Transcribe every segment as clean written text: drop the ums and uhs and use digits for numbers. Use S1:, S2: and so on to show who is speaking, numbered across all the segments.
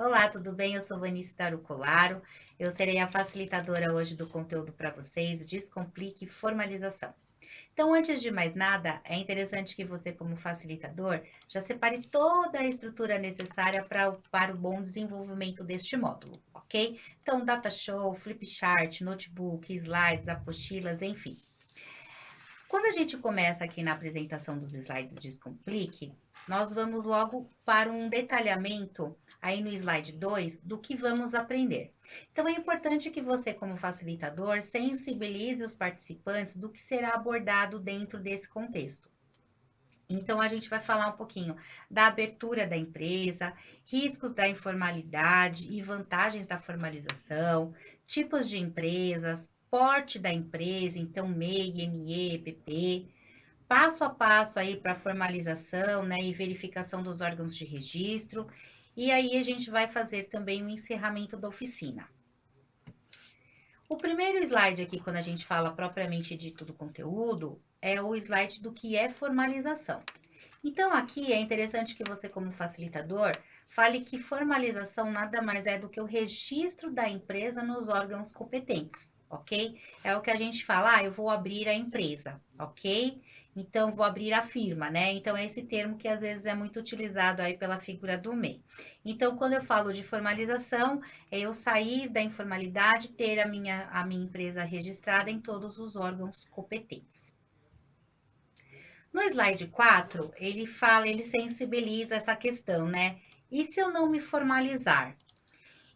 S1: Olá, tudo bem? Eu sou Vanice Darucolaro. Eu serei a facilitadora hoje do conteúdo para vocês, Descomplique Formalização. Então, antes de mais nada, é interessante que você, como facilitador, já separe toda a estrutura necessária para o bom desenvolvimento deste módulo, ok? Então, data show, flipchart, notebook, slides, apostilas, enfim. Quando a gente começa aqui na apresentação dos slides Descomplique, nós vamos logo para um detalhamento aí no slide 2 do que vamos aprender. Então é importante que você, como facilitador, sensibilize os participantes do que será abordado dentro desse contexto. Então, a gente vai falar um pouquinho da abertura da empresa, riscos da informalidade e vantagens da formalização, tipos de empresas, porte da empresa, então MEI, ME, PP, passo a passo aí para formalização, né, e verificação dos órgãos de registro. E aí a gente vai fazer também o encerramento da oficina. O primeiro slide aqui, quando a gente fala propriamente dito do conteúdo, é o slide do que é formalização. Então, aqui é interessante que você, como facilitador, fale que formalização nada mais é do que o registro da empresa nos órgãos competentes, ok? É o que a gente fala, eu vou abrir a empresa, ok? Então, vou abrir a firma, né? Então, é esse termo que às vezes é muito utilizado aí pela figura do MEI. Então, quando eu falo de formalização, é eu sair da informalidade, ter a minha empresa registrada em todos os órgãos competentes. No slide 4, ele fala, ele sensibiliza essa questão, né? E se eu não me formalizar?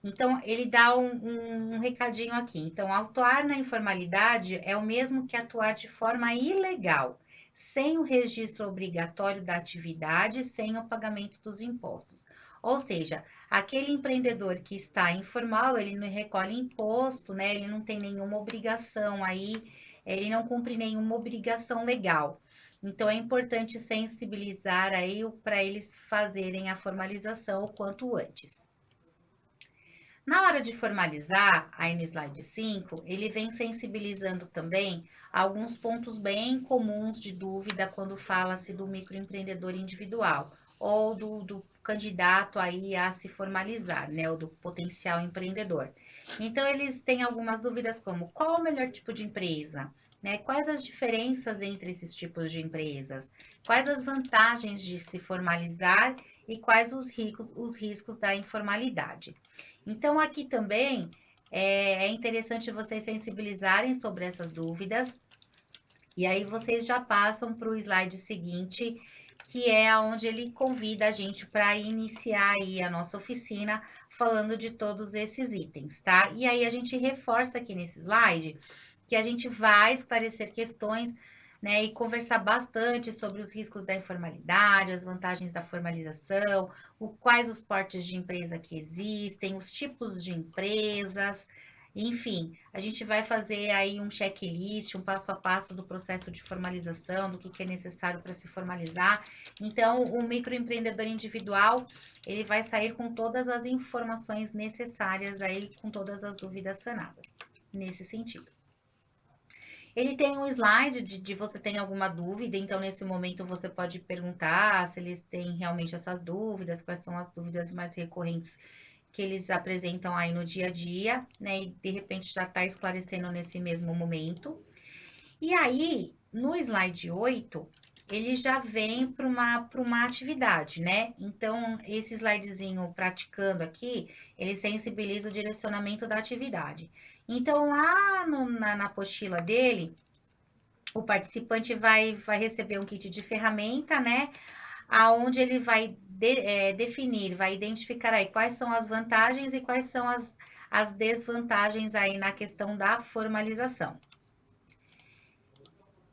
S1: Então, ele dá um recadinho aqui. Então, atuar na informalidade é o mesmo que atuar de forma ilegal, sem o registro obrigatório da atividade, sem o pagamento dos impostos. Ou seja, aquele empreendedor que está informal, ele não recolhe imposto, né? Ele não tem nenhuma obrigação aí, ele não cumpre nenhuma obrigação legal. Então, é importante sensibilizar aí para eles fazerem a formalização o quanto antes. Na hora de formalizar, aí no slide 5, ele vem sensibilizando também alguns pontos bem comuns de dúvida quando fala-se do microempreendedor individual ou do candidato aí a se formalizar, né, ou do potencial empreendedor. Então, eles têm algumas dúvidas como qual o melhor tipo de empresa, né, quais as diferenças entre esses tipos de empresas, quais as vantagens de se formalizar e quais os riscos da informalidade. Então, aqui também é interessante vocês sensibilizarem sobre essas dúvidas, e aí vocês já passam para o slide seguinte, que é onde ele convida a gente para iniciar aí a nossa oficina, falando de todos esses itens, tá? E aí a gente reforça aqui nesse slide que a gente vai esclarecer questões, né, e conversar bastante sobre os riscos da informalidade, as vantagens da formalização, quais os portes de empresa que existem, os tipos de empresas, enfim, a gente vai fazer aí um checklist, um passo a passo do processo de formalização, do que é necessário para se formalizar. Então, o microempreendedor individual, ele vai sair com todas as informações necessárias aí, com todas as dúvidas sanadas, nesse sentido. Ele tem um slide de você tem alguma dúvida, então nesse momento você pode perguntar se eles têm realmente essas dúvidas, quais são as dúvidas mais recorrentes que eles apresentam aí no dia a dia, né? E de repente já está esclarecendo nesse mesmo momento. E aí, no slide 8, ele já vem para uma atividade, né? Então, esse slidezinho praticando aqui, ele sensibiliza o direcionamento da atividade. Então, lá na apostila dele, o participante vai receber um kit de ferramenta, né? Aonde ele vai definir, vai identificar aí quais são as vantagens e quais são as desvantagens aí na questão da formalização.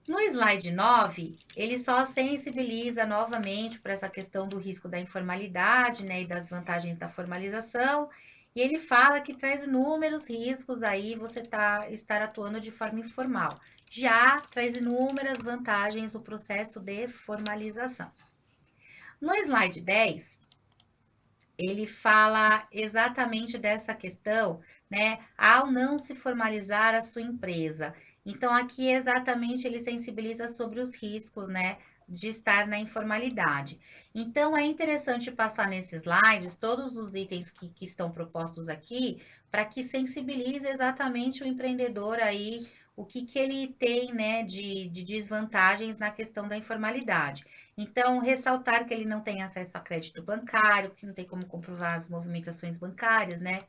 S1: No slide 9, ele só sensibiliza novamente para essa questão do risco da informalidade, né, e das vantagens da formalização, e ele fala que traz inúmeros riscos aí você estar atuando de forma informal. Já traz inúmeras vantagens o processo de formalização. No slide 10, ele fala exatamente dessa questão, né? Ao não se formalizar a sua empresa. Então, aqui exatamente ele sensibiliza sobre os riscos, né, de estar na informalidade. Então, é interessante passar nesses slides todos os itens que estão propostos aqui, para que sensibilize exatamente o empreendedor aí, o que ele tem, né, de desvantagens na questão da informalidade. Então, ressaltar que ele não tem acesso a crédito bancário, que não tem como comprovar as movimentações bancárias, né?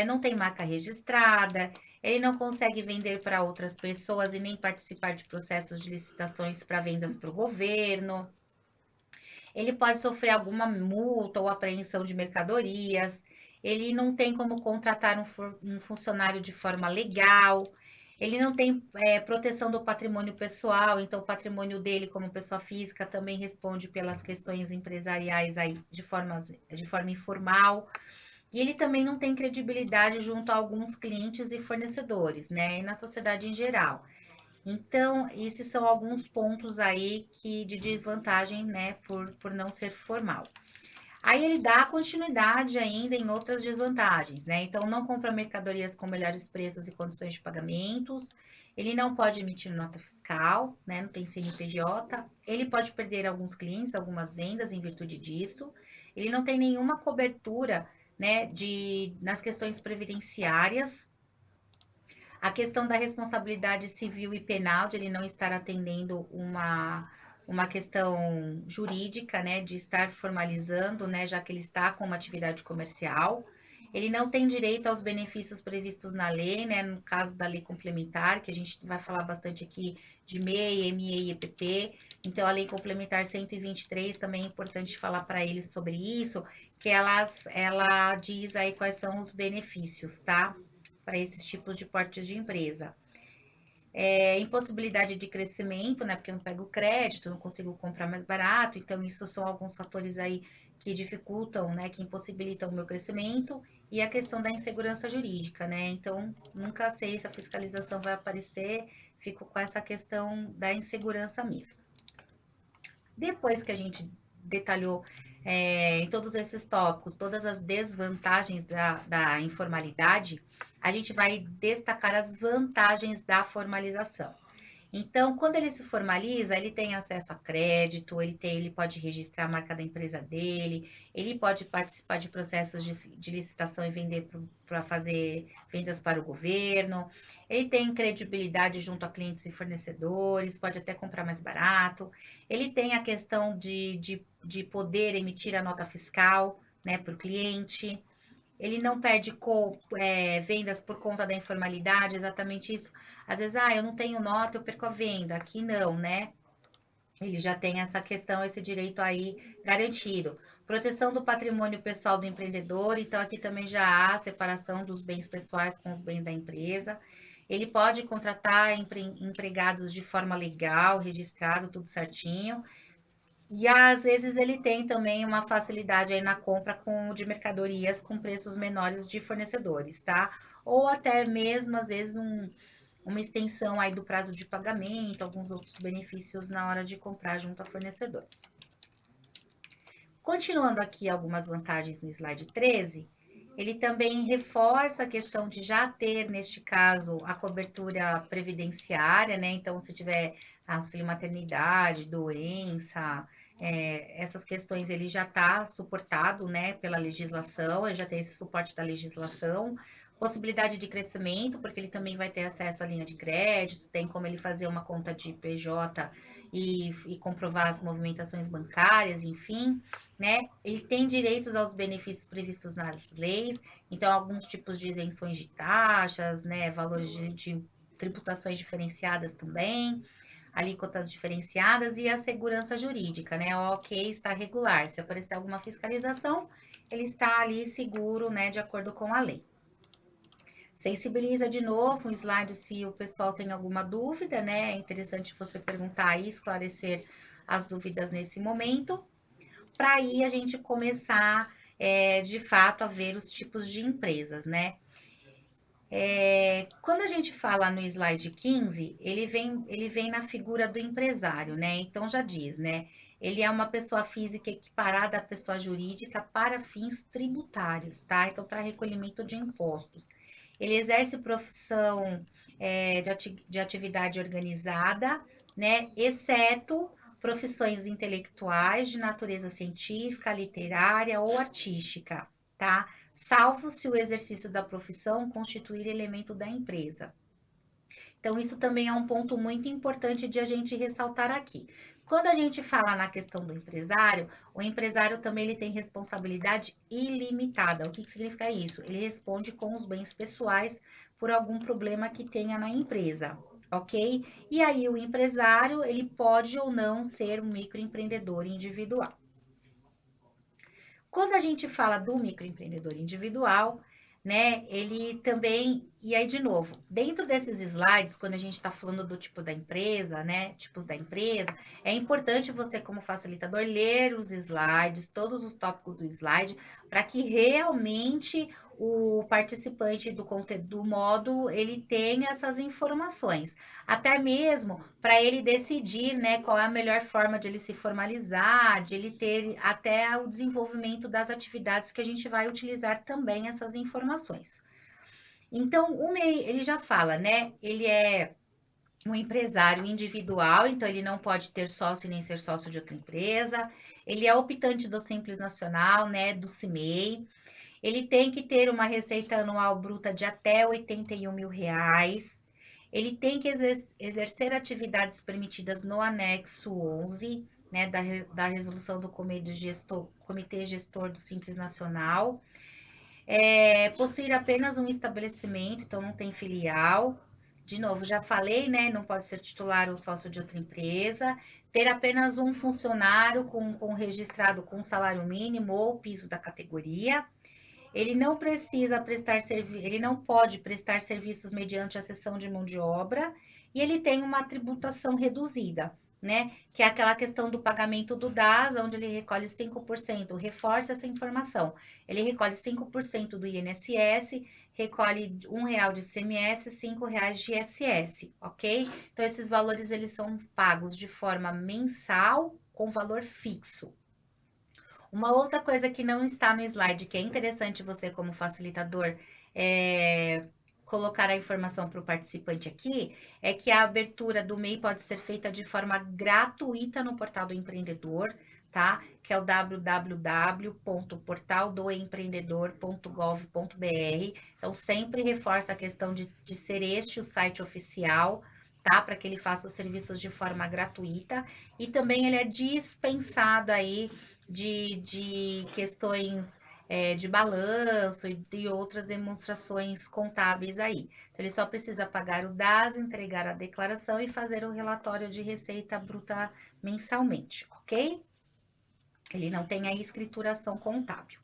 S1: Não tem marca registrada, ele não consegue vender para outras pessoas e nem participar de processos de licitações para vendas para o governo. Ele pode sofrer alguma multa ou apreensão de mercadorias. Ele não tem como contratar um funcionário de forma legal. Ele não tem proteção do patrimônio pessoal, então o patrimônio dele, como pessoa física, também responde pelas questões empresariais aí de forma informal. E ele também não tem credibilidade junto a alguns clientes e fornecedores, né? E na sociedade em geral. Então, esses são alguns pontos aí que de desvantagem, né, por não ser formal. Aí ele dá continuidade ainda em outras desvantagens, né? Então, não compra mercadorias com melhores preços e condições de pagamentos. Ele não pode emitir nota fiscal, né? Não tem CNPJ. Ele pode perder alguns clientes, algumas vendas em virtude disso. Ele não tem nenhuma cobertura, né, nas questões previdenciárias. A questão da responsabilidade civil e penal, de ele não estar atendendo uma questão jurídica, né, de estar formalizando, né, já que ele está com uma atividade comercial. Ele não tem direito aos benefícios previstos na lei, né, no caso da lei complementar, que a gente vai falar bastante aqui de MEI, ME e EPP. Então, a lei complementar 123 também é importante falar para eles sobre isso, que ela diz aí quais são os benefícios, tá? Para esses tipos de portes de empresa. Impossibilidade de crescimento, né? Porque eu não pego crédito, não consigo comprar mais barato, então isso são alguns fatores aí que dificultam, né? Que impossibilitam o meu crescimento e a questão da insegurança jurídica, né? Então, nunca sei se a fiscalização vai aparecer, fico com essa questão da insegurança mesmo. Depois que a gente detalhou em todos esses tópicos, todas as desvantagens da informalidade, a gente vai destacar as vantagens da formalização. Então, quando ele se formaliza, ele tem acesso a crédito, ele pode registrar a marca da empresa dele, ele pode participar de processos de licitação e vender para fazer vendas para o governo, ele tem credibilidade junto a clientes e fornecedores, pode até comprar mais barato, ele tem a questão de poder emitir a nota fiscal, né, para o cliente. Ele não perde vendas por conta da informalidade, exatamente isso. Às vezes, eu não tenho nota, eu perco a venda. Aqui não, né? Ele já tem essa questão, esse direito aí garantido. Proteção do patrimônio pessoal do empreendedor, então aqui também já há separação dos bens pessoais com os bens da empresa. Ele pode contratar empregados de forma legal, registrado, tudo certinho. E às vezes ele tem também uma facilidade aí na compra de mercadorias com preços menores de fornecedores, tá? Ou até mesmo, às vezes, uma extensão aí do prazo de pagamento, alguns outros benefícios na hora de comprar junto a fornecedores. Continuando aqui algumas vantagens no slide 13, ele também reforça a questão de já ter, neste caso, a cobertura previdenciária, né? Então, se tiver auxílio maternidade, doença, essas questões ele já está suportado, né, pela legislação, ele já tem esse suporte da legislação. Possibilidade de crescimento, porque ele também vai ter acesso à linha de crédito, tem como ele fazer uma conta de PJ e comprovar as movimentações bancárias, enfim, né? Ele tem direitos aos benefícios previstos nas leis, então alguns tipos de isenções de taxas, né? Valores de tributações diferenciadas também, alíquotas diferenciadas e a segurança jurídica, né? O ok está regular. Se aparecer alguma fiscalização, ele está ali seguro, né? De acordo com a lei. Sensibiliza de novo um slide se o pessoal tem alguma dúvida, né? É interessante você perguntar e esclarecer as dúvidas nesse momento, para aí a gente começar de fato a ver os tipos de empresas, né? Quando a gente fala no slide 15, ele vem na figura do empresário, né? Então já diz, né? Ele é uma pessoa física equiparada à pessoa jurídica para fins tributários, tá? Então, para recolhimento de impostos. ele exerce profissão de atividade organizada, né? Exceto profissões intelectuais de natureza científica, literária ou artística, tá? Salvo se o exercício da profissão constituir elemento da empresa. Então, isso também é um ponto muito importante de a gente ressaltar aqui. Quando a gente fala na questão do empresário, o empresário também ele tem responsabilidade ilimitada. O que significa isso? Ele responde com os bens pessoais por algum problema que tenha na empresa, ok? E aí o empresário, ele pode ou não ser um microempreendedor individual. Quando a gente fala do microempreendedor individual, né, ele também, e aí de novo, dentro desses slides, quando a gente está falando do tipo da empresa, né, tipos da empresa, é importante você, como facilitador, ler os slides, todos os tópicos do slide, para que realmente o participante do conteúdo, do módulo, ele tenha essas informações, até mesmo para ele decidir, né, qual é a melhor forma de ele se formalizar, de ele ter até o desenvolvimento das atividades que a gente vai utilizar também essas informações. Então, o MEI, ele já fala, né, ele é um empresário individual, então ele não pode ter sócio nem ser sócio de outra empresa. Ele é optante do Simples Nacional, né, do CIMEI. Ele tem que ter uma receita anual bruta de até R$ 81.000. Ele tem que exercer atividades permitidas no anexo 11, né, da resolução do Comitê Gestor do Simples Nacional. Possuir apenas um estabelecimento, então não tem filial. De novo, já falei, né? Não pode ser titular ou sócio de outra empresa. Ter apenas um funcionário com registrado com salário mínimo ou piso da categoria. Ele não precisa prestar serviço, ele não pode prestar serviços mediante a cessão de mão de obra, e ele tem uma tributação reduzida, né? Que é aquela questão do pagamento do DAS, onde ele recolhe 5%, reforça essa informação. Ele recolhe 5% do INSS, recolhe R$ 1 de ICMS, R$ 5 de ISS, ok? Então, esses valores eles são pagos de forma mensal com valor fixo. Uma outra coisa que não está no slide, que é interessante você, como facilitador, colocar a informação para o participante aqui, é que a abertura do MEI pode ser feita de forma gratuita no portal do empreendedor, tá? Que é o www.portaldoempreendedor.gov.br. Então, sempre reforça a questão de ser este o site oficial, tá? Para que ele faça os serviços de forma gratuita. E também ele é dispensado aí de questões de balanço e de outras demonstrações contábeis aí. Então, ele só precisa pagar o DAS, entregar a declaração e fazer o relatório de receita bruta mensalmente, ok? Ele não tem a escrituração contábil.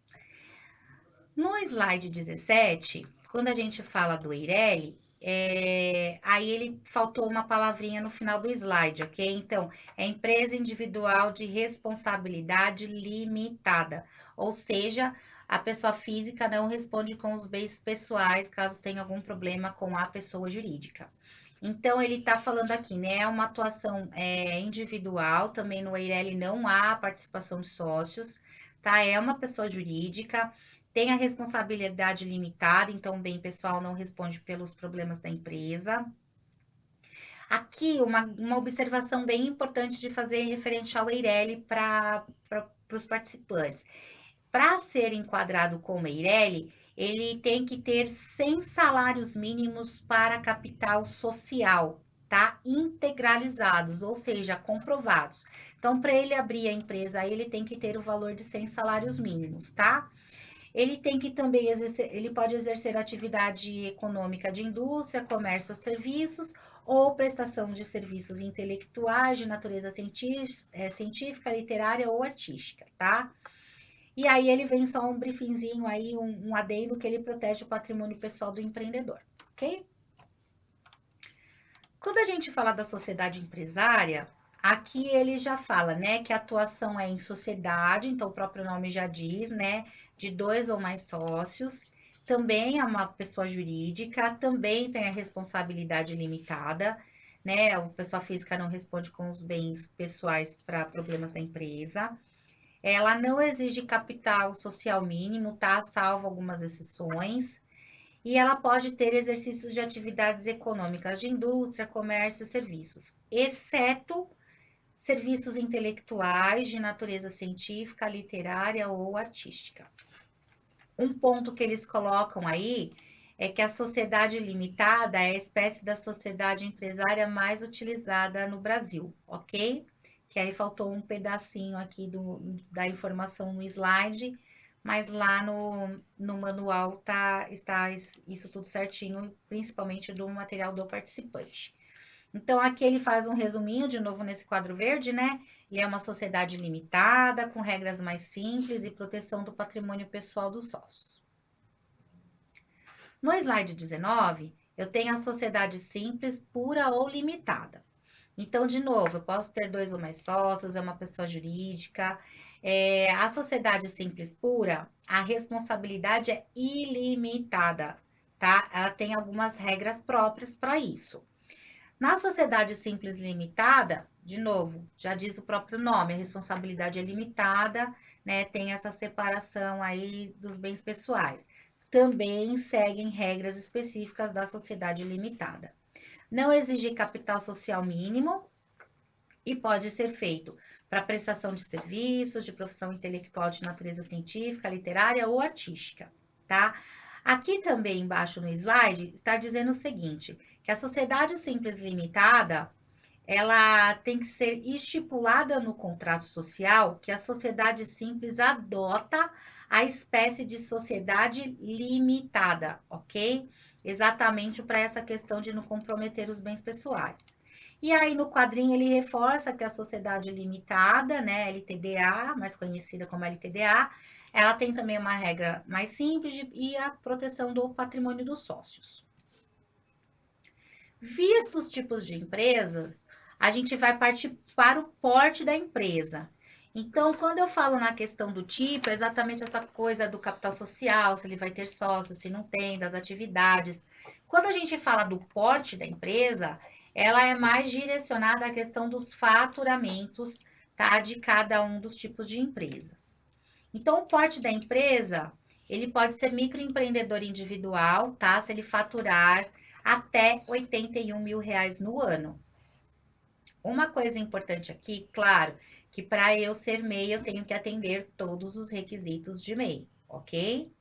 S1: No slide 17, quando a gente fala do Eireli, aí ele faltou uma palavrinha no final do slide, ok? Então, é empresa individual de responsabilidade limitada, ou seja, a pessoa física não responde com os bens pessoais caso tenha algum problema com a pessoa jurídica. Então, ele está falando aqui, né? É uma atuação individual, também no Eireli não há participação de sócios, tá? É uma pessoa jurídica, tem a responsabilidade limitada, então o bem pessoal não responde pelos problemas da empresa. Aqui, uma observação bem importante de fazer referente ao Eireli para os participantes. Para ser enquadrado como Eireli, ele tem que ter 100 salários mínimos para capital social, tá? Integralizados, ou seja, comprovados. Então, para ele abrir a empresa, ele tem que ter o valor de 100 salários mínimos, tá? Ele tem que também exercer, ele pode exercer atividade econômica de indústria, comércio ou serviços, ou prestação de serviços intelectuais de natureza científica, literária ou artística, tá? E aí ele vem só um briefingzinho aí, um adendo que ele protege o patrimônio pessoal do empreendedor, ok? Quando a gente fala da sociedade empresária, aqui ele já fala, né, que a atuação é em sociedade, então o próprio nome já diz, né, de 2 ou mais sócios. Também é uma pessoa jurídica, também tem a responsabilidade limitada, né? A pessoa física não responde com os bens pessoais para problemas da empresa. Ela não exige capital social mínimo, tá? Salvo algumas exceções. e ela pode ter exercícios de atividades econômicas de indústria, comércio e serviços, exceto serviços intelectuais de natureza científica, literária ou artística. Um ponto que eles colocam aí é que a sociedade limitada é a espécie da sociedade empresária mais utilizada no Brasil, ok? Que aí faltou um pedacinho aqui da informação no slide, mas lá no manual está isso tudo certinho, principalmente do material do participante. Então, aqui ele faz um resuminho, de novo nesse quadro verde, né? Ele é uma sociedade limitada, com regras mais simples e proteção do patrimônio pessoal dos sócios. No slide 19, eu tenho a sociedade simples, pura ou limitada. Então, de novo, eu posso ter 2 ou mais sócios, é uma pessoa jurídica. A sociedade simples pura, a responsabilidade é ilimitada, tá? Ela tem algumas regras próprias para isso. Na sociedade simples limitada, de novo, já diz o próprio nome, a responsabilidade é limitada, né? Tem essa separação aí dos bens pessoais. Também seguem regras específicas da sociedade limitada. Não exige capital social mínimo e pode ser feito para prestação de serviços, de profissão intelectual de natureza científica, literária ou artística, tá? Aqui também embaixo no slide está dizendo o seguinte, que a sociedade simples limitada, ela tem que ser estipulada no contrato social que a sociedade simples adota a espécie de sociedade limitada, ok? Exatamente para essa questão de não comprometer os bens pessoais. E aí no quadrinho ele reforça que a sociedade limitada, né, LTDA, mais conhecida como LTDA, ela tem também uma regra mais simples e a proteção do patrimônio dos sócios. Vistos os tipos de empresas, a gente vai partir para o porte da empresa. Então, quando eu falo na questão do tipo, é exatamente essa coisa do capital social, se ele vai ter sócios, se não tem, das atividades. Quando a gente fala do porte da empresa, ela é mais direcionada à questão dos faturamentos, tá, de cada um dos tipos de empresas. Então, o porte da empresa, ele pode ser microempreendedor individual, tá? Se ele faturar até R$ 81 mil no ano. Uma coisa importante aqui, claro, que para eu ser MEI, eu tenho que atender todos os requisitos de MEI, ok?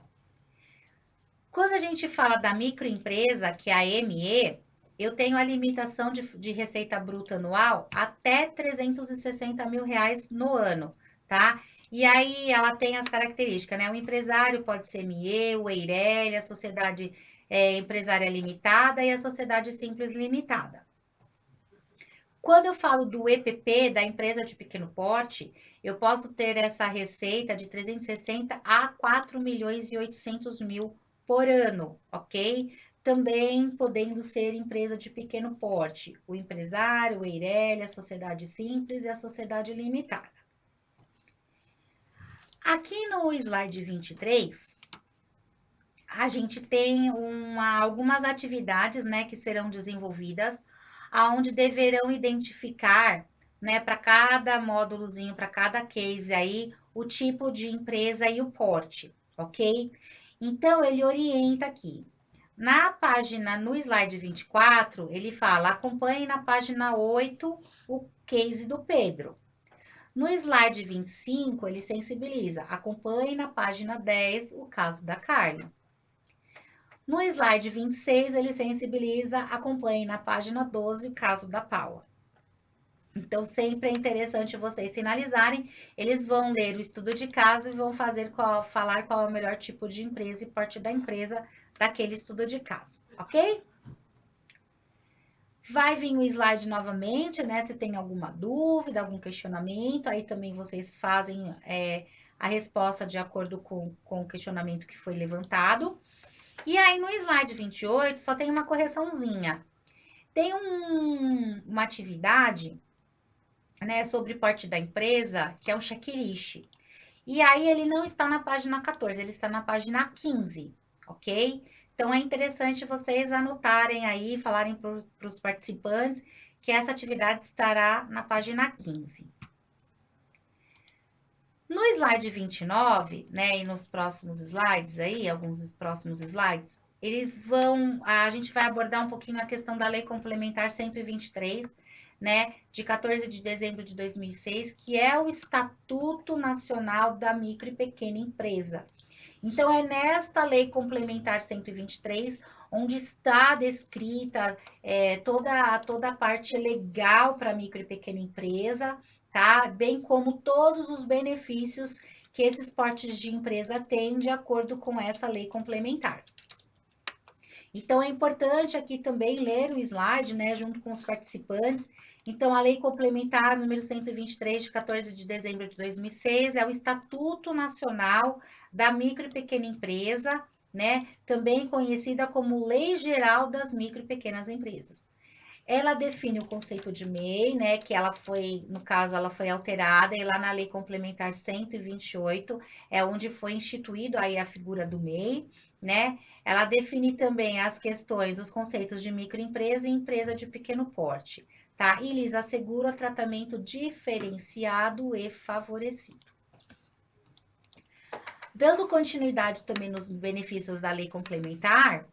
S1: Quando a gente fala da microempresa, que é a ME, eu tenho a limitação de receita bruta anual até R$ 360 mil no ano, tá? E aí ela tem as características, né? O empresário pode ser ME, o EIRELI, a sociedade empresária limitada e a sociedade simples limitada. Quando eu falo do EPP, da empresa de pequeno porte, eu posso ter essa receita de 360 a 4 milhões e 800 mil por ano, ok? Também podendo ser empresa de pequeno porte, o empresário, o EIRELI, a sociedade simples e a sociedade limitada. Aqui no slide 23, a gente tem algumas atividades, né, que serão desenvolvidas, aonde deverão identificar, né, para cada módulozinho, para cada case aí, o tipo de empresa e o porte, ok? Então, ele orienta aqui. Na página, no slide 24, ele fala, acompanhe na página 8 o case do Pedro. No slide 25, ele sensibiliza, acompanhe na página 10 o caso da Carla. No slide 26, ele sensibiliza, acompanhe na página 12 o caso da Paula. Então, sempre é interessante vocês sinalizarem, eles vão ler o estudo de caso e vão falar qual é o melhor tipo de empresa e porte da empresa daquele estudo de caso, ok? Vai vir o slide novamente, né? Se tem alguma dúvida, algum questionamento, aí também vocês fazem a resposta de acordo com o questionamento que foi levantado. E aí, no slide 28, só tem uma correçãozinha. Tem uma atividade, né, sobre porte da empresa, que é um checklist. E aí, ele não está na página 14, ele está na página 15, ok? Então, é interessante vocês anotarem aí, falarem para os participantes que essa atividade estará na página 15. No slide 29, né, e nos próximos slides aí, alguns próximos slides, a gente vai abordar um pouquinho a questão da Lei Complementar 123, né, de 14 de dezembro de 2006, que é o Estatuto Nacional da Micro e Pequena Empresa. Então, é nesta Lei Complementar 123 onde está descrita toda a parte legal para a micro e pequena empresa, tá? Bem como todos os benefícios que esses portes de empresa têm de acordo com essa lei complementar. Então, é importante aqui também ler o slide, né, junto com os participantes. Então, a Lei Complementar número 123, de 14 de dezembro de 2006, é o Estatuto Nacional da Micro e Pequena Empresa, né, também conhecida como Lei Geral das Micro e Pequenas Empresas. Ela define o conceito de MEI, né, que ela foi, no caso, ela foi alterada, e lá na Lei Complementar 128 é onde foi instituído aí a figura do MEI, né? Ela define também as questões, os conceitos de microempresa e empresa de pequeno porte, tá? E lhes assegura tratamento diferenciado e favorecido. Dando continuidade também nos benefícios da lei complementar,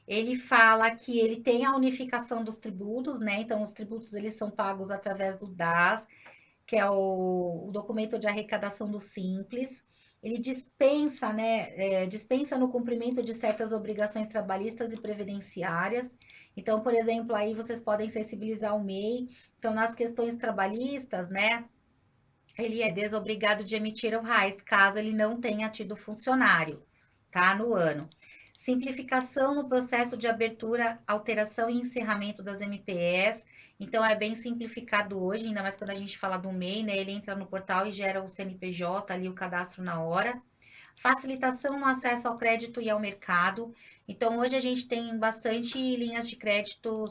S1: ele fala que ele tem a unificação dos tributos, né? Então, os tributos eles são pagos através do DAS, que é o documento de arrecadação do Simples. Ele dispensa, né? Dispensa no cumprimento de certas obrigações trabalhistas e previdenciárias. Então, por exemplo, aí vocês podem sensibilizar o MEI. Então, nas questões trabalhistas, né? Ele é desobrigado de emitir o RAIS, caso ele não tenha tido funcionário, tá? No ano. Simplificação no processo de abertura, alteração e encerramento das MPS. Então, é bem simplificado hoje, ainda mais quando a gente fala do MEI, né? Ele entra no portal e gera o CNPJ, ali o cadastro na hora. Facilitação no acesso ao crédito e ao mercado. Então, hoje a gente tem bastante linhas de crédito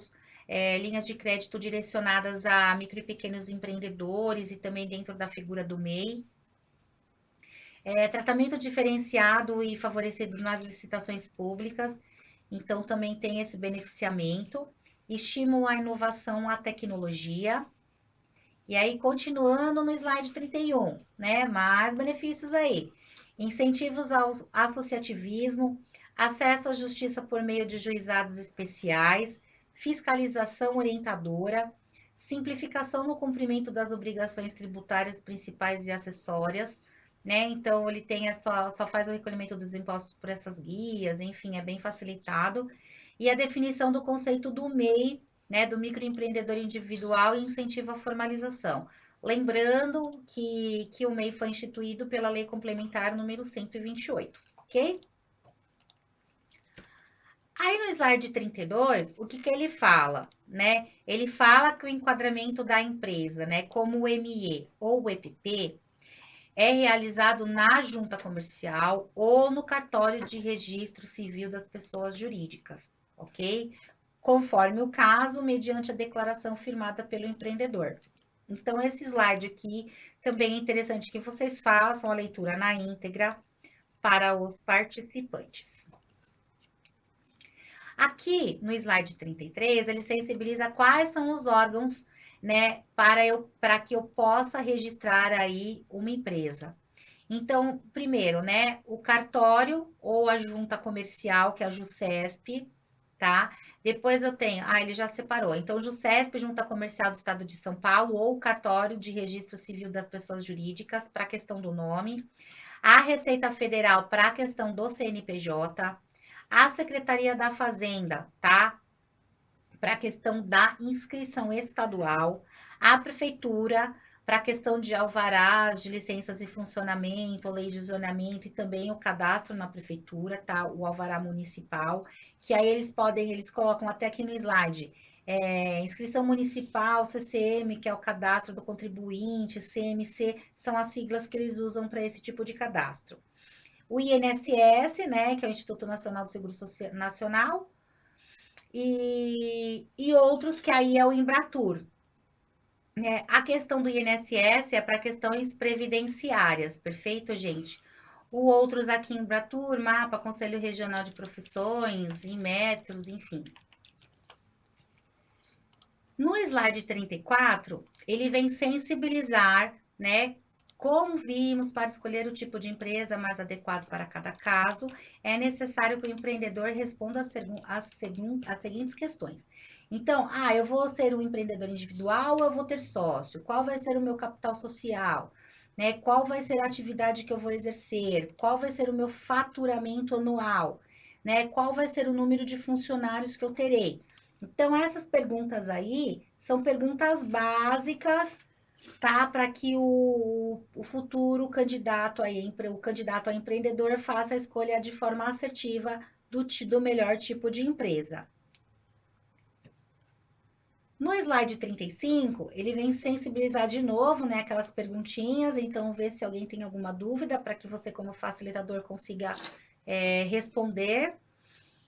S1: direcionadas a micro e pequenos empreendedores e também dentro da figura do MEI. Tratamento diferenciado e favorecido nas licitações públicas, então também tem esse beneficiamento. Estímulo à inovação, à tecnologia. E aí, continuando no slide 31, né? Mais benefícios aí. Incentivos ao associativismo, acesso à justiça por meio de juizados especiais, fiscalização orientadora, simplificação no cumprimento das obrigações tributárias principais e acessórias, né? Então, ele tem só faz o recolhimento dos impostos por essas guias, enfim, é bem facilitado. E a definição do conceito do MEI, né, do microempreendedor individual e incentivo à formalização. Lembrando que o MEI foi instituído pela Lei Complementar número 128, ok? Aí no slide 32, o que ele fala, né? Ele fala que o enquadramento da empresa, né, como o ME ou o EPP, é realizado na junta comercial ou no cartório de registro civil das pessoas jurídicas, ok? Conforme o caso, mediante a declaração firmada pelo empreendedor. Então, esse slide aqui também é interessante que vocês façam a leitura na íntegra para os participantes. Aqui no slide 33, ele sensibiliza quais são os órgãos, né, para que eu possa registrar aí uma empresa. Então, primeiro, né, o cartório ou a junta comercial, que é a JUSESP, tá? Depois eu tenho, ele já separou. Então, JUSESP, Junta Comercial do Estado de São Paulo, ou o cartório de registro civil das pessoas jurídicas, para a questão do nome. A Receita Federal, para a questão do CNPJ. A Secretaria da Fazenda, tá? Para a questão da inscrição estadual. A Prefeitura, para a questão de alvarás, de licenças e funcionamento, lei de zonamento e também o cadastro na prefeitura, tá? O alvará municipal, que aí eles colocam até aqui no slide, inscrição municipal, CCM, que é o cadastro do contribuinte, CMC, são as siglas que eles usam para esse tipo de cadastro. O INSS, né, que é o Instituto Nacional do Seguro Nacional, e outros que aí é o Embratur. A questão do INSS é para questões previdenciárias, perfeito, gente? O outros aqui em Embratur, mapa, Conselho Regional de Profissões, Inmetros, enfim. No slide 34, ele vem sensibilizar, né, Como vimos, para escolher o tipo de empresa mais adequado para cada caso, é necessário que o empreendedor responda as seguintes questões. Então, eu vou ser um empreendedor individual ou eu vou ter sócio? Qual vai ser o meu capital social? Né? Qual vai ser a atividade que eu vou exercer? Qual vai ser o meu faturamento anual? Né? Qual vai ser o número de funcionários que eu terei? Então, essas perguntas aí são perguntas básicas, tá? Para que o futuro candidato aí, o candidato a empreendedor faça a escolha de forma assertiva do melhor tipo de empresa. No slide 35, ele vem sensibilizar de novo, né, aquelas perguntinhas, então ver se alguém tem alguma dúvida para que você, como facilitador, consiga responder.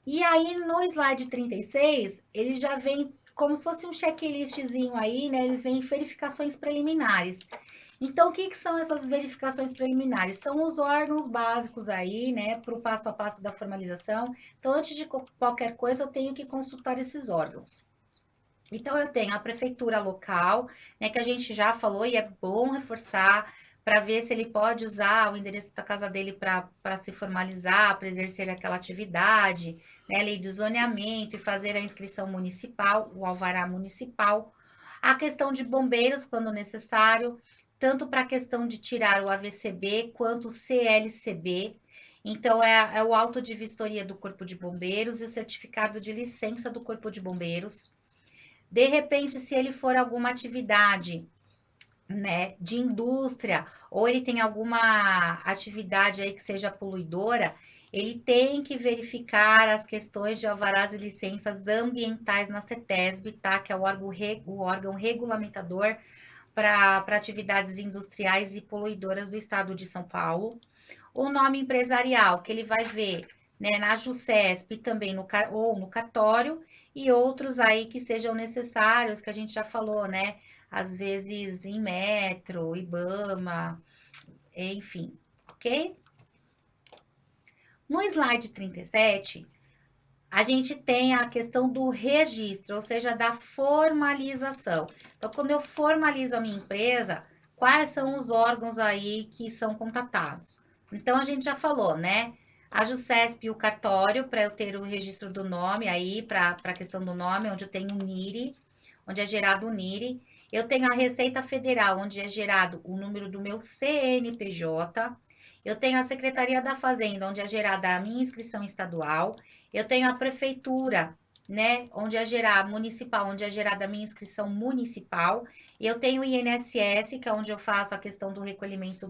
S1: E aí, no slide 36, ele já vem como se fosse um checklistzinho aí, né? Ele vem verificações preliminares. Então, o que, que são essas verificações preliminares? São os órgãos básicos aí, né, para o passo a passo da formalização. Então, antes de qualquer coisa, eu tenho que consultar esses órgãos. Então, eu tenho a prefeitura local, né, que a gente já falou e é bom reforçar para ver se ele pode usar o endereço da casa dele para se formalizar, para exercer aquela atividade, né, lei de zoneamento e fazer a inscrição municipal, o alvará municipal. A questão de bombeiros, quando necessário, tanto para a questão de tirar o AVCB quanto o CLCB. Então, é o auto de vistoria do Corpo de Bombeiros e o certificado de licença do Corpo de Bombeiros. De repente, se ele for alguma atividade, né, de indústria, ou ele tem alguma atividade aí que seja poluidora, ele tem que verificar as questões de alvarás e licenças ambientais na CETESB, tá? Que é o órgão regulamentador para atividades industriais e poluidoras do estado de São Paulo. O nome empresarial, que ele vai ver, né, na JuCesp também ou no cartório, e outros aí que sejam necessários, que a gente já falou, né? Às vezes em Metro, IBAMA, enfim, ok? No slide 37, a gente tem a questão do registro, ou seja, da formalização. Então, quando eu formalizo a minha empresa, quais são os órgãos aí que são contatados? Então, a gente já falou, né? A JuCesp e o cartório, para eu ter o registro do nome aí, para a questão do nome, onde eu tenho o NIRI, onde é gerado o NIRI. Eu tenho a Receita Federal, onde é gerado o número do meu CNPJ. Eu tenho a Secretaria da Fazenda, onde é gerada a minha inscrição estadual. Eu tenho a prefeitura, né, onde é gerada municipal, onde é gerada a minha inscrição municipal. Eu tenho o INSS, que é onde eu faço a questão do recolhimento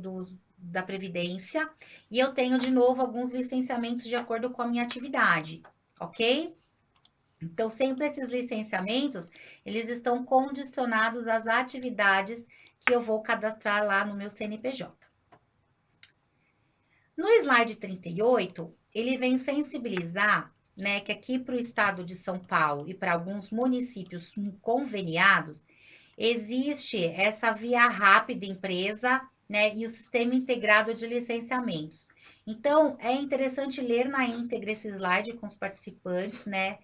S1: da previdência. E eu tenho de novo alguns licenciamentos de acordo com a minha atividade, ok? Então, sempre esses licenciamentos, eles estão condicionados às atividades que eu vou cadastrar lá no meu CNPJ. No slide 38, ele vem sensibilizar, né, que aqui para o estado de São Paulo e para alguns municípios conveniados, existe essa via rápida empresa, né, e o sistema integrado de licenciamentos. Então, é interessante ler na íntegra esse slide com os participantes, né?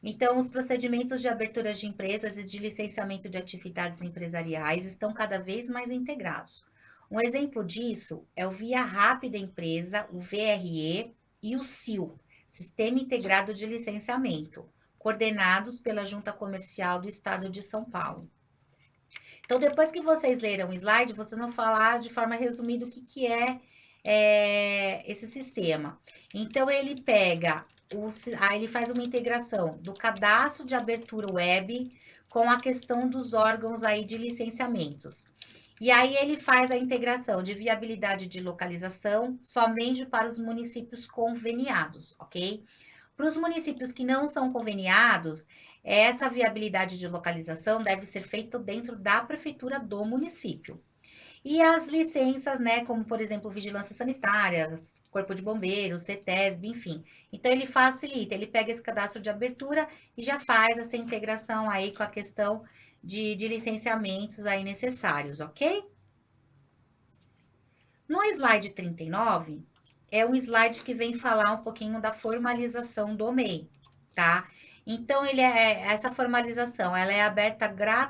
S1: Então, os procedimentos de abertura de empresas e de licenciamento de atividades empresariais estão cada vez mais integrados. Um exemplo disso é o Via Rápida Empresa, o VRE, e o SIL, Sistema Integrado de Licenciamento, coordenados pela Junta Comercial do Estado de São Paulo. Então, depois que vocês leram o slide, vocês vão falar de forma resumida o que é esse sistema. Então, ele pega, ele faz uma integração do cadastro de abertura web com a questão dos órgãos aí de licenciamentos. E aí ele faz a integração de viabilidade de localização somente para os municípios conveniados, ok? Para os municípios que não são conveniados, essa viabilidade de localização deve ser feita dentro da prefeitura do município. E as licenças, né, como por exemplo, vigilância sanitária, Corpo de Bombeiros, CETESB, enfim. Então ele facilita, ele pega esse cadastro de abertura e já faz essa integração aí com a questão de licenciamentos aí necessários, ok? No slide 39, é um slide que vem falar um pouquinho da formalização do MEI, tá? Então, essa formalização, ela é aberta,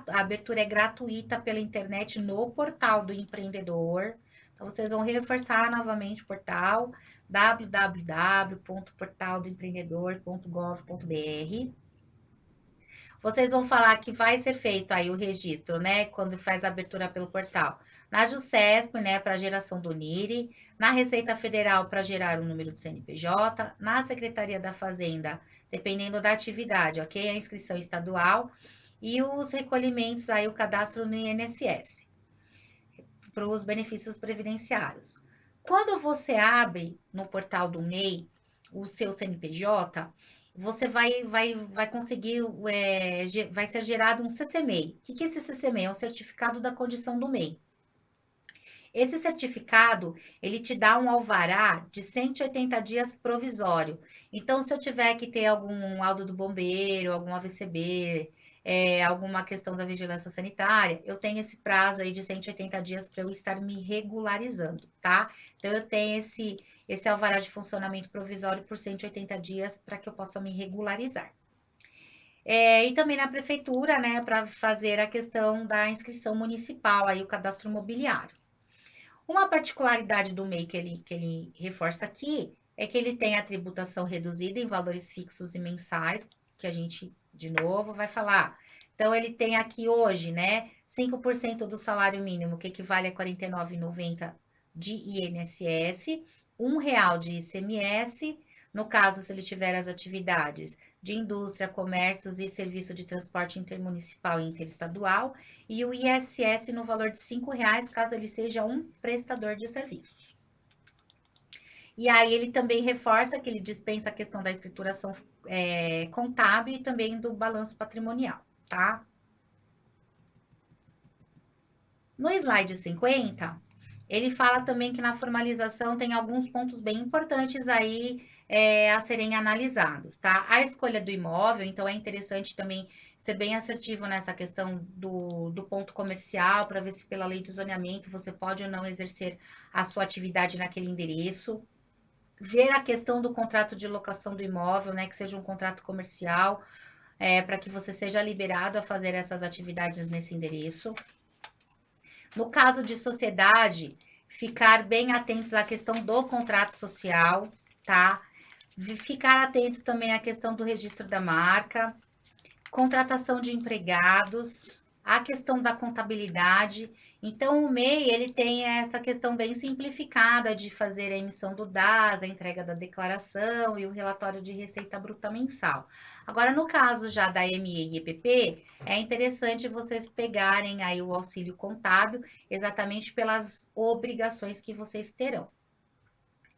S1: a abertura é gratuita pela internet no portal do empreendedor, Então, vocês vão reforçar novamente o portal www.portaldoempreendedor.gov.br. Vocês vão falar que vai ser feito aí o registro, né, quando faz a abertura pelo portal. Na JuSesp, né, para geração do NIRI, na Receita Federal para gerar o número do CNPJ, na Secretaria da Fazenda, dependendo da atividade, ok? A inscrição estadual e os recolhimentos aí, o cadastro no INSS, para os benefícios previdenciários. Quando você abre no portal do MEI o seu CNPJ, você vai conseguir, vai ser gerado um CCMEI. O que é esse CCMEI? É um certificado da condição do MEI. Esse certificado, ele te dá um alvará de 180 dias provisório. Então, se eu tiver que ter algum laudo do bombeiro, algum AVCB, alguma questão da vigilância sanitária, eu tenho esse prazo aí de 180 dias para eu estar me regularizando, tá? Então, eu tenho esse alvará de funcionamento provisório por 180 dias para que eu possa me regularizar. E também na prefeitura, né, para fazer a questão da inscrição municipal, aí o cadastro mobiliário. Uma particularidade do MEI que ele reforça aqui é que ele tem a tributação reduzida em valores fixos e mensais, que a gente, de novo, vai falar. Então, ele tem aqui hoje, né, 5% do salário mínimo, que equivale a R$ 49,90 de INSS, R$ 1,00 de ICMS, no caso, se ele tiver as atividades de indústria, comércios e serviço de transporte intermunicipal e interestadual, e o ISS no valor de R$ 5,00, caso ele seja um prestador de serviços. E aí ele também reforça que ele dispensa a questão da escrituração contábil e também do balanço patrimonial, tá? No slide 50, ele fala também que na formalização tem alguns pontos bem importantes aí a serem analisados, tá? A escolha do imóvel, então é interessante também ser bem assertivo nessa questão do ponto comercial, para ver se pela lei de zoneamento você pode ou não exercer a sua atividade naquele endereço. Ver a questão do contrato de locação do imóvel, né? Que seja um contrato comercial, para que você seja liberado a fazer essas atividades nesse endereço. No caso de sociedade, ficar bem atentos à questão do contrato social, tá? Ficar atento também à questão do registro da marca, contratação de empregados, a questão da contabilidade. Então, o MEI, ele tem essa questão bem simplificada de fazer a emissão do DAS, a entrega da declaração e o relatório de receita bruta mensal. Agora, no caso já da ME e EPP, é interessante vocês pegarem aí o auxílio contábil, exatamente pelas obrigações que vocês terão.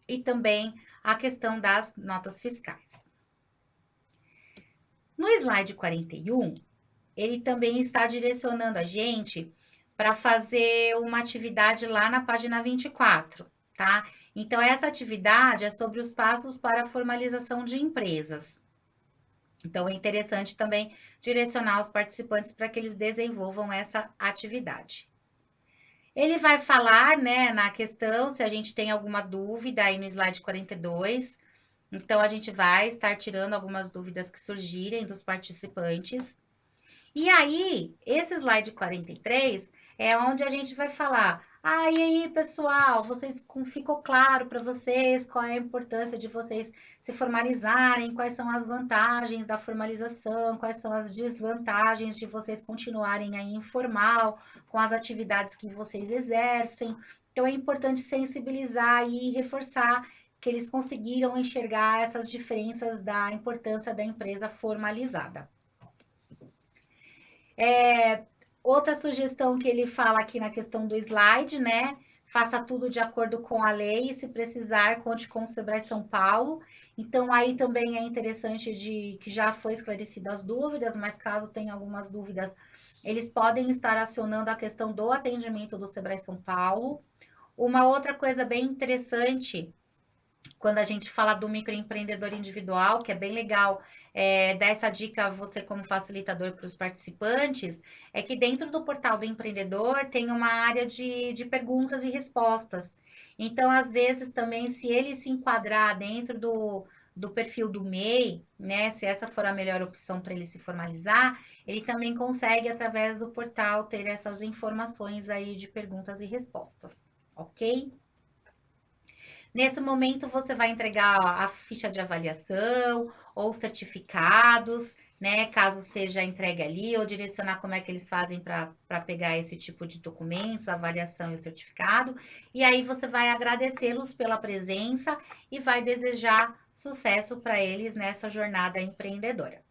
S1: E também a questão das notas fiscais. No slide 41, ele também está direcionando a gente para fazer uma atividade lá na página 24, tá? Então, essa atividade é sobre os passos para a formalização de empresas. Então, é interessante também direcionar os participantes para que eles desenvolvam essa atividade. Ele vai falar, né, na questão, se a gente tem alguma dúvida aí no slide 42. Então, a gente vai estar tirando algumas dúvidas que surgirem dos participantes. E aí, esse slide 43 é onde a gente vai falar. Ah, e aí, pessoal, ficou claro para vocês qual é a importância de vocês se formalizarem, quais são as vantagens da formalização, quais são as desvantagens de vocês continuarem aí informal com as atividades que vocês exercem. Então, é importante sensibilizar e reforçar que eles conseguiram enxergar essas diferenças da importância da empresa formalizada. Outra sugestão que ele fala aqui na questão do slide, né? Faça tudo de acordo com a lei e, se precisar, conte com o Sebrae São Paulo. Então, aí também é interessante que já foi esclarecido as dúvidas, mas caso tenha algumas dúvidas, eles podem estar acionando a questão do atendimento do Sebrae São Paulo. Uma outra coisa bem interessante, quando a gente fala do microempreendedor individual, que é bem legal, dar essa dica você como facilitador para os participantes, é que dentro do portal do empreendedor tem uma área de perguntas e respostas. Então, às vezes, também, se ele se enquadrar dentro do perfil do MEI, né, se essa for a melhor opção para ele se formalizar, ele também consegue, através do portal, ter essas informações aí de perguntas e respostas, ok? Nesse momento, você vai entregar a ficha de avaliação ou certificados, né? Caso seja entregue ali, ou direcionar como é que eles fazem para pegar esse tipo de documentos, a avaliação e o certificado. E aí você vai agradecê-los pela presença e vai desejar sucesso para eles nessa jornada empreendedora.